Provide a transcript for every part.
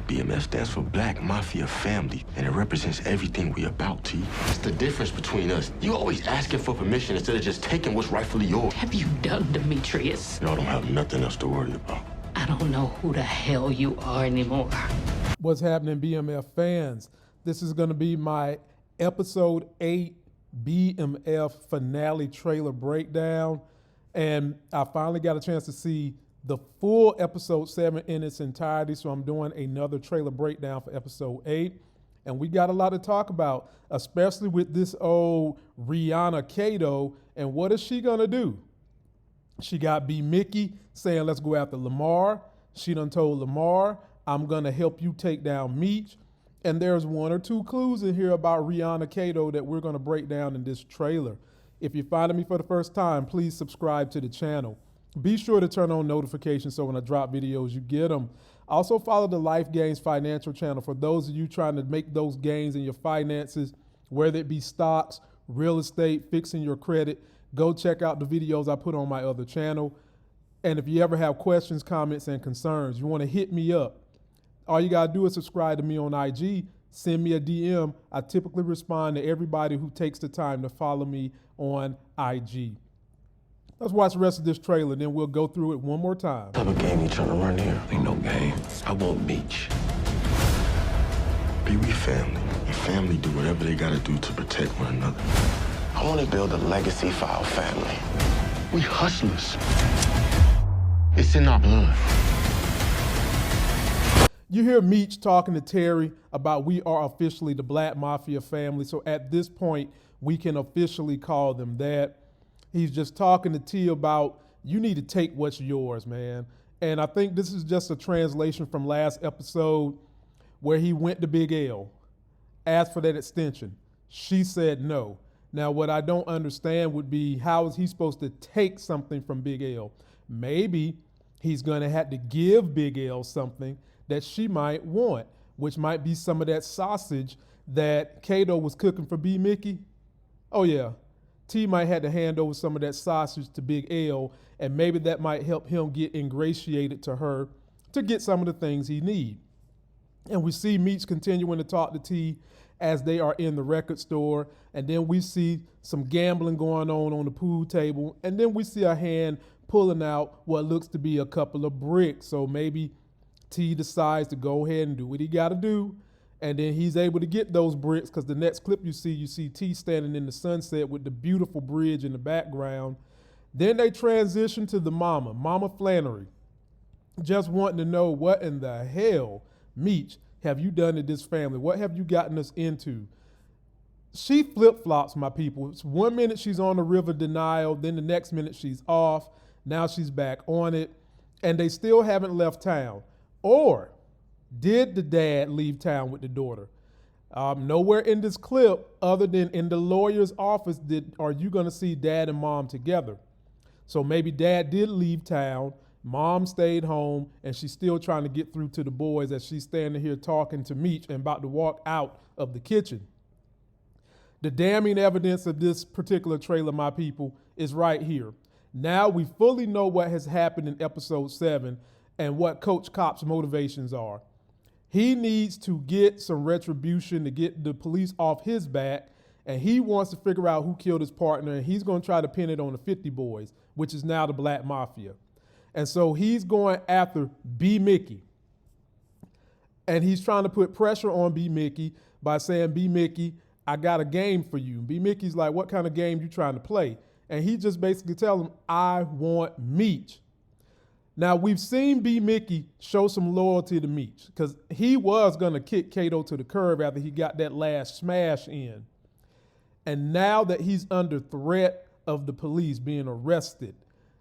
BMF stands for Black Mafia Family, and it represents everything we about, T. It's the difference between us. You always asking for permission instead of just taking what's rightfully yours. Have you done, Demetrius? Y'all don't have nothing else to worry about. I don't know who the hell you are anymore. What's happening, BMF fans? This is going to be my episode 8 BMF finale trailer breakdown. And I finally got a chance to see the full episode 7 in its entirety. So I'm doing another trailer breakdown for episode 8. And we got a lot to talk about, especially with this old Rihanna Kato. And what is she going to do? She got B. Mickey saying, let's go after Lamar. She done told Lamar, I'm going to help you take down Meech. And there's 1 or 2 clues in here about Rihanna Kato that we're going to break down in this trailer. If you're finding me for the first time, please subscribe to the channel. Be sure to turn on notifications so when I drop videos, you get them. Also follow the Life Gains Financial channel for those of you trying to make those gains in your finances, whether it be stocks, real estate, fixing your credit. Go check out the videos I put on my other channel. And if you ever have questions, comments, and concerns, you want to hit me up, all you got to do is subscribe to me on IG, send me a DM. I typically respond to everybody who takes the time to follow me on IG. Let's watch the rest of this trailer, then we'll go through it one more time. What type of game you trying to run here? Ain't no game. I want Meech. Be we family. And family do whatever they gotta do to protect one another. I want to build a legacy for our family. We hustlers. It's in our blood. You hear Meech talking to Terry about we are officially the Black Mafia family. So at this point, we can officially call them that. He's just talking to T about you need to take what's yours, man. And I think this is just a translation from last episode where he went to Big L, asked for that extension. She said no. Now, what I don't understand would be how is he supposed to take something from Big L? Maybe he's going to have to give Big L something that she might want, which might be some of that sausage that Kato was cooking for B. Mickey. Oh, yeah. T might have to hand over some of that sausage to Big L, and maybe that might help him get ingratiated to her to get some of the things he needs. And we see Meech continuing to talk to T as they are in the record store, and then we see some gambling going on the pool table, and then we see a hand pulling out what looks to be a couple of bricks. So maybe T decides to go ahead and do what he got to do. And then he's able to get those bricks because the next clip you see T standing in the sunset with the beautiful bridge in the background. Then they transition to the Mama Flannery, just wanting to know what in the hell, Meech, have you done to this family? What have you gotten us into? She flip-flops, my people. It's 1 minute she's on the river denial, then the next minute she's off. Now she's back on it, and they still haven't left town. Or did the dad leave town with the daughter? Nowhere in this clip, other than in the lawyer's office, are you going to see dad and mom together. So maybe dad did leave town, mom stayed home, and she's still trying to get through to the boys as she's standing here talking to Meech and about to walk out of the kitchen. The damning evidence of this particular trailer, my people, is right here. Now we fully know what has happened in episode 7 and what Coach Cop's motivations are. He needs to get some retribution to get the police off his back, and he wants to figure out who killed his partner, and he's going to try to pin it on the 50 Boys, which is now the Black Mafia. And so he's going after B. Mickey, and he's trying to put pressure on B. Mickey by saying, B. Mickey, I got a game for you. B. Mickey's like, what kind of game you trying to play? And he just basically tells him, I want Meech. Now, we've seen B. Mickey show some loyalty to Meech because he was going to kick Kato to the curb after he got that last smash in. And now that he's under threat of the police being arrested,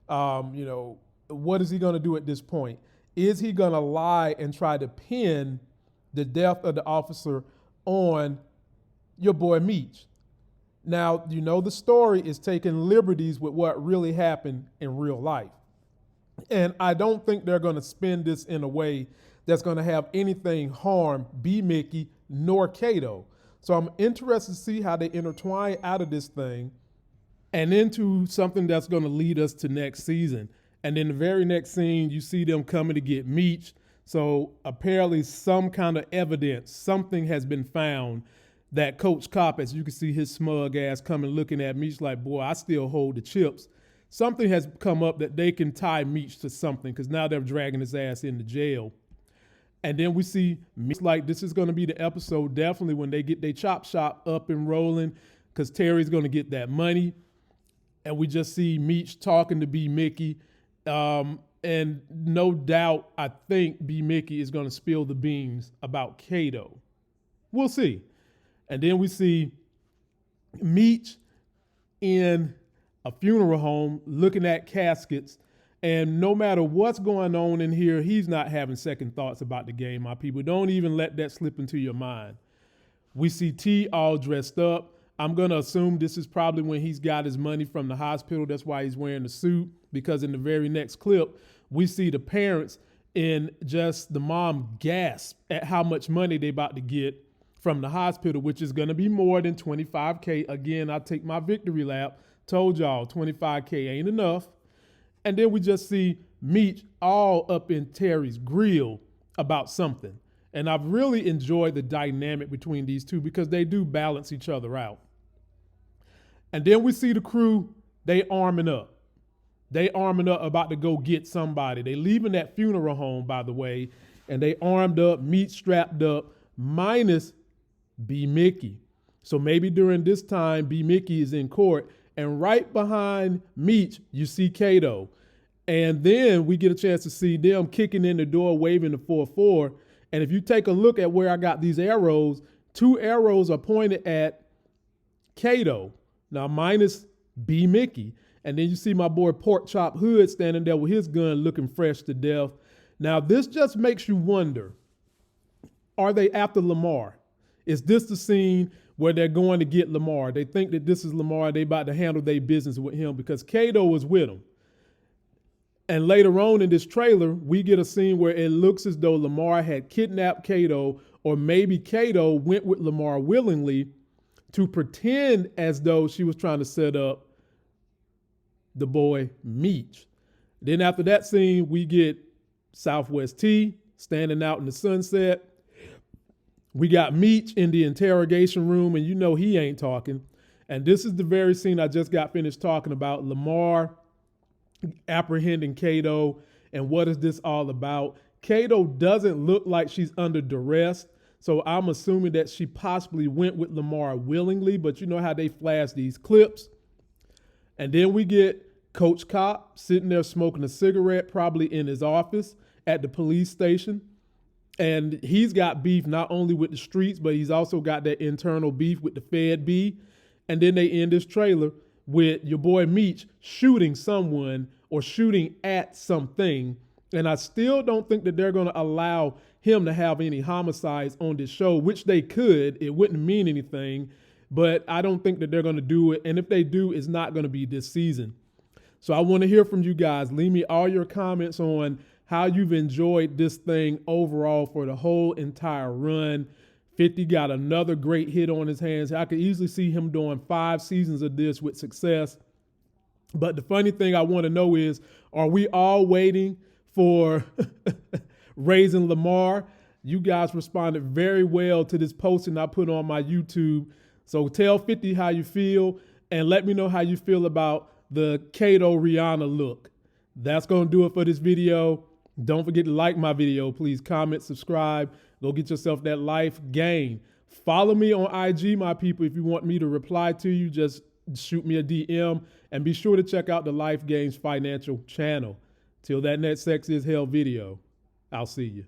what is he going to do at this point? Is he going to lie and try to pin the death of the officer on your boy Meech? Now, the story is taking liberties with what really happened in real life. And I don't think they're going to spin this in a way that's going to have anything harm B. Mickey nor Kato. So I'm interested to see how they intertwine out of this thing and into something that's going to lead us to next season. And in the very next scene, you see them coming to get Meech. So apparently some kind of evidence, something has been found that Coach Kopp, as you can see his smug ass coming looking at Meech like, boy, I still hold the chips. Something has come up that they can tie Meech to something because now they're dragging his ass into jail. And then we see Meech like this is going to be the episode definitely when they get their chop shop up and rolling because Terry's going to get that money. And we just see Meech talking to B. Mickey. And no doubt, I think B. Mickey is going to spill the beans about Kato. We'll see. And then we see Meech in a funeral home looking at caskets. And no matter what's going on in here, he's not having second thoughts about the game, my people. Don't even let that slip into your mind. We see T all dressed up. I'm going to assume this is probably when he's got his money from the hospital. That's why he's wearing the suit, because in the very next clip, we see the parents and just the mom gasp at how much money they about to get from the hospital, which is going to be more than $25K. Again, I take my victory lap. Told y'all $25K ain't enough. And then we just see Meech all up in Terry's grill about something. And I've really enjoyed the dynamic between these two because they do balance each other out. And then we see the crew, they arming up. They arming up about to go get somebody. They leaving that funeral home, by the way, and they armed up, Meech strapped up, minus B. Mickey. So maybe during this time, B. Mickey is in court, and right behind Meech, you see Kato. And then we get a chance to see them kicking in the door, waving the 4-4. And if you take a look at where I got these arrows, 2 arrows are pointed at Kato. Now, minus B. Mickey. And then you see my boy Pork Chop Hood standing there with his gun looking fresh to death. Now, this just makes you wonder, are they after Lamar? Is this the scene where they're going to get Lamar? They think that this is Lamar. They about to handle their business with him because Kato was with him. And later on in this trailer, we get a scene where it looks as though Lamar had kidnapped Kato, or maybe Kato went with Lamar willingly to pretend as though she was trying to set up the boy Meech. Then after that scene, we get Southwest T standing out in the sunset. We got Meech in the interrogation room, and you know he ain't talking. And this is the very scene I just got finished talking about. Lamar apprehending Kato, and what is this all about? Kato doesn't look like she's under duress, so I'm assuming that she possibly went with Lamar willingly, but you know how they flash these clips. And then we get Coach Kopp sitting there smoking a cigarette, probably in his office at the police station. And he's got beef not only with the streets, but he's also got that internal beef with the Fed B. And then they end this trailer with your boy Meech shooting someone or shooting at something. And I still don't think that they're going to allow him to have any homicides on this show, which they could. It wouldn't mean anything, but I don't think that they're going to do it. And if they do, it's not going to be this season. So I want to hear from you guys. Leave me all your comments on how you've enjoyed this thing overall for the whole entire run. 50 got another great hit on his hands. I could easily see him doing 5 seasons of this with success. But the funny thing I want to know is, are we all waiting for Raising Lamar? You guys responded very well to this posting I put on my YouTube. So tell 50 how you feel, and let me know how you feel about the Kato Rihanna look. That's going to do it for this video. Don't forget to like my video. Please comment, subscribe. Go get yourself that life gain. Follow me on IG, my people. If you want me to reply to you, just shoot me a DM. And be sure to check out the Life Gains Financial channel. Till that next Sex is Hell video, I'll see you.